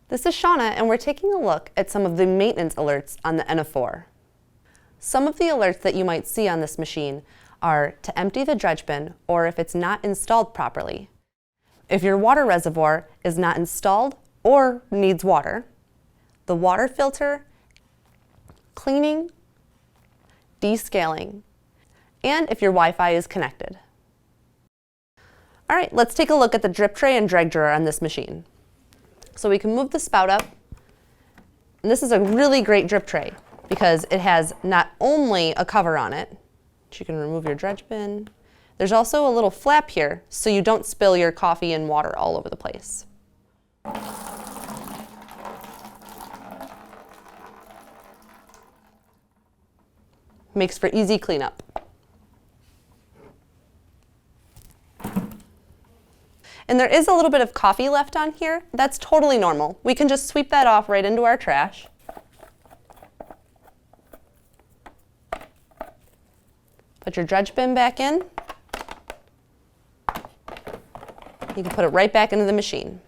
This is Shauna, and we're taking a look at some of the maintenance alerts on the ENA 4. Some of the alerts that you might see on this machine are to empty the dredge bin or if it's not installed properly, if your water reservoir is not installed or needs water, the water filter, cleaning, descaling, and if your Wi-Fi is connected. All right, let's take a look at the drip tray and dreg drawer on this machine. So we can move the spout up. And this is a really great drip tray because it has not only a cover on it, which you can remove your dredge bin, there's also a little flap here so you don't spill your coffee and water all over the place. Makes for easy cleanup. And there is a little bit of coffee left on here. That's totally normal. We can just sweep that off right into our trash. Put your dredge bin back in. You can put it right back into the machine.